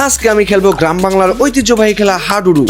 আজকে আমি খেলবো গ্রাম বাংলার ঐতিহ্যবাহী খেলা হাডুডু।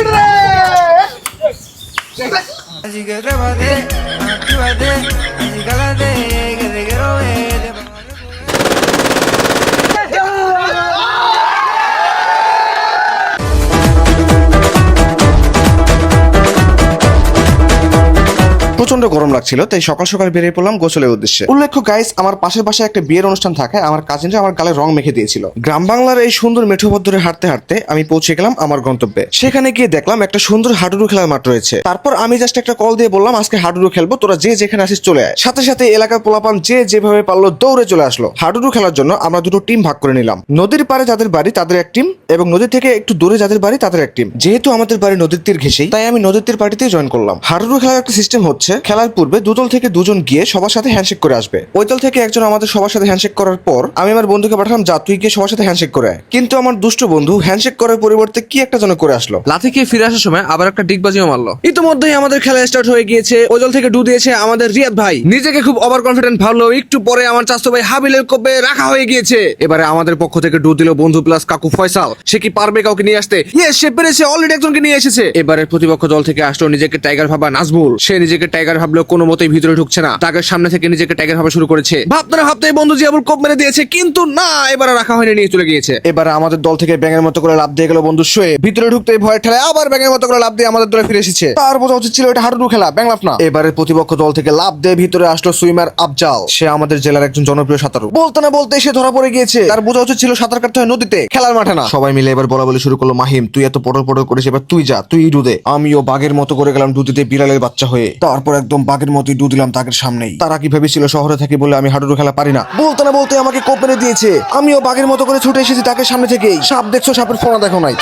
প্রচন্ড গরম লাগছিল, তাই সকাল সকাল বেরিয়ে পড়লাম গোসলের উদ্দেশ্যে। উল্লেখ্য গাইস, আমার পাশের বাসায় একটা বিয়ের অনুষ্ঠান থাকে, আমার কাজিনরা আমার গালে রং মেখে দিয়েছিল। গ্রাম বাংলার এই সুন্দর মেঠো পথ ধরে হাঁটতে হাঁটতে আমি পৌঁছে গেলাম আমার গন্তব্যে। সেখানে গিয়ে দেখলাম একটা সুন্দর হাডুডু খেলার মাঠ রয়েছে। তারপর আমি জাস্ট একটা কল দিয়ে বললাম, আজকে হাডুডু খেলবো, তোরা যে যেখানে আসিস চলে আয়। সাথে সাথে এলাকার পোলাপান যে যেভাবে পারলো দৌড়ে চলে আসলো। হাডুডু খেলার জন্য আমরা দুটো টিম ভাগ করে নিলাম। নদীর পাড়ে যাদের বাড়ি তাদের এক টিম, এবং নদী থেকে একটু দূরে যাদের বাড়ি তাদের এক টিম। যেহেতু আমাদের বাড়ি নদীর তীর ঘেঁষেই, তাই আমি নদীর তীর পার্টিতে জয়েন করলাম। হাডুডু খেলার একটা সিস্টেম হচ্ছে, খেলার পূর্বে দুদল থেকে দুজন গিয়ে সবার সাথে হ্যান্ডশেক করে আসবে। ওই দল থেকে একজন আমাদের সবার সাথে হ্যান্ডশেক করার পর আমি আমার বন্ধুকে পাঠালাম, যা তুই গিয়ে সবার সাথে হ্যান্ডশেক করে আয়। কিন্তু আমার দুষ্ট বন্ধু হ্যান্ডশেক করার পরিবর্তে কি একটা যেন করে আসলো। লাথি খেয়ে ফিরে আসার সময় আবার একটা ডিগবাজিও মারলো। ইতিমধ্যেই আমাদের খেলা স্টার্ট হয়ে গিয়েছে। ওই দল থেকে ডু দিয়েছে আমাদের রিয়াদ ভাই। নিজেকে খুব ওভার কনফিডেন্ট ভাবলো। একটু পরে আমার চাচতো ভাই হাবিলের কোপে রাখা হয়ে গিয়েছে। এবারে আমাদের পক্ষ থেকে ডু দিল বন্ধু প্লাস কাকু ফয়সাল। সে কি পারবে কাউকে নিয়ে আসতে? ইয়েস, সে পেরেছে, অলরেডি একজনকে নিয়ে এসেছে। এবারে প্রতিপক্ষ দল থেকে আসলো নিজেকে টাইগার ভাবা নাজমুল। সে নিজেকে টাইগার ভাবলো, কোনো মতেই ভিতরে ঢুকছে না। তাকে সামনে থেকে নিজেকে টাইগার ভাবা শুরু করেছে। ভাবতে না ভাবতে বন্ধু জিয়াবুল কোপ মেরে দিয়েছে, কিন্তু না, এবারে রাখা হয়নি, নিয়ে চলে গিয়েছে। এবারে আমাদের দল থেকে ব্যাঙের মতো করে লাভ দিয়ে গেল বন্ধু শোয়েব। ভিতরে ঢুকতে ভয় ঠেলায় আবার ব্যাঙের মতো করে লাভ দিয়ে আমাদের দলে ফিরে এসেছে। তার বোঝা উচিত ছিল এটা হাডুডু খেলা, ব্যাং লাভ না। এবারে প্রতিপক্ষ দল থেকে লাভ দিয়ে ভিতরে আসলো সুইমার আফজাল। সে আমাদের জেলার একজন জনপ্রিয় সাঁতারু। বলতে না বলতে সে ধরা পড়ে গিয়েছে। তার বোঝা উচিত ছিল সাঁতার কাটতে হয় নদীতে, খেলার মাঠে না। সবাই মিলে এবার বলা বলি শুরু করলো, মাহিম তুই এত পটর পটর করিস, এবার তুই যা, তুই ডু দে। আমিও বাঘের মতো করে গেলাম ডু দিতে, বিড়ালের বাচ্চা হয়ে। তারপর একদম বাঘের মতোই ডু দিলাম তাদের সামনেই। তারা কি ভেবেছিল শহরে থাকি বলে আমি হাডুডু খেলা পারি না? বলতে না বলতে আমাকে কোপ মেরে দিয়েছে। আমিও বাঘের মতো করে ছুটে এসেছি তাকে সামনে থেকেই। সাপ দেখছো, সাপের ফোনা দেখো নাই।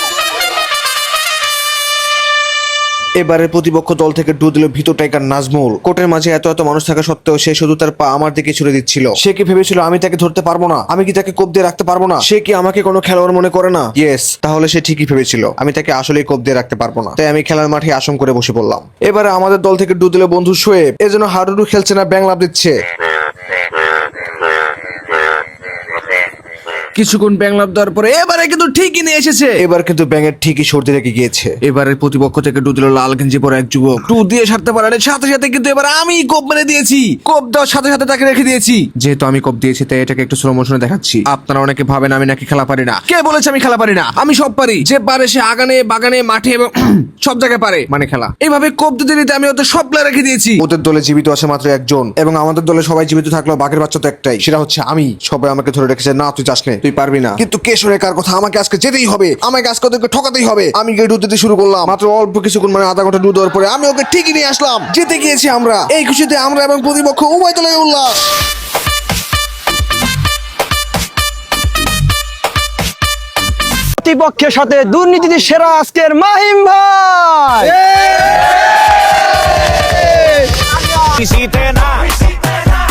এবারে প্রতিপক্ষ দল থেকে ডু দিল ভীত টাইগার নাজমুল। কোর্টের মাঝে এত এত মানুষ থাকা সত্ত্বেও সে শুধু তার পা আমার দিকে ছুড়ে দিচ্ছিল। সে কি ভেবেছিল আমি তাকে ধরতে পারবো না? আমি কি তাকে কোপ দিয়ে রাখতে পারবো না? সে কি আমাকে কোনো খেলোয়াড় মনে করে না? ইয়েস, তাহলে সে ঠিকই ভেবেছিল আমি তাকে আসলেই কোপ দিয়ে রাখতে পারবো না। তাই আমি খেলার মাঠে আসন করে বসে পড়লাম। এবারে আমাদের দল থেকে ডু দিল বন্ধু শোয়েব। এজন্য হাডুডু খেলছে না, ব্যাং লাভ দিচ্ছে। কিছুক্ষণ ব্যাং লাভ দেওয়ার পরে এবারে কিন্তু ঠিকই নিয়ে এসেছে। এবার কিন্তু ব্যাঙের ঠিকই সর্দি রেখে গিয়েছে। এবারে প্রতিপক্ষ থেকে ডু দিল লাল গেঞ্জি পরা এক যুবক। ডু দিয়ে সারতে পারে সাথে সাথে কিন্তু এবার আমি কোপ মেরে দিয়েছি। কোপ দেওয়ার সাথে সাথে তাকে রেখে দিয়েছি। যেহেতু আমি কোপ দিয়েছি তাই এটাকে একটু স্লো মোশনে দেখাচ্ছি। আপনারা অনেকে ভাবেন আমি নাকি খেলা পারি না। কে বলেছে আমি খেলা পারি না? আমি সব পারি। যে পারে সে আগানে বাগানে মাঠে এবং সব জায়গায় পারে, মানে খেলা। এইভাবে কোপ দিতে দিতে আমি ওদের সব প্লেয়ার রেখে দিয়েছি। ওদের দলে জীবিত আছে মাত্র একজন, এবং আমাদের দলে সবাই জীবিত থাকলেও বাঘের বাচ্চা তো একটাই, সেটা হচ্ছে আমি। সবাই আমাকে ধরে রেখেছে, না তুই যাস নে, তুই পারবি না। কিন্তু কে শুনে কার কথা? আমাকে আজকে যেতেই হবে, আমাকে আজকে ওদেরকে ঠকাতেই হবে। আমি গিয়ে ডু দিতে শুরু করলাম। মাত্র অল্প কিছুক্ষণ, মানে আধা ঘন্টা ডু দেওয়ার পরে আমি ওকে ঠিকই নিয়ে আসলাম। জিতে গিয়েছি আমরা। এই খুশিতে আমরা এবং প্রতিপক্ষ উভয় দলে উল্লাস। প্রতিপক্ষের সাথে দুর্নীতির সেরা আজকের মাহিম ভাই। Visitena,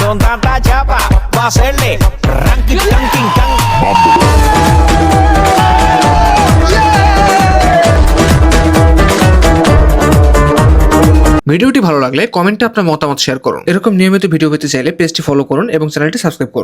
con tanta chapa, va a hacerle ranking, ranking, ভিডিওটি ভালো লাগলে কমেন্টে আপনার মতামত শেয়ার করুন। এরকম নিয়মিত ভিডিও পেতে চাইলে পেজটি ফলো করুন এবং চ্যানেলটি সাবস্ক্রাইব করুন।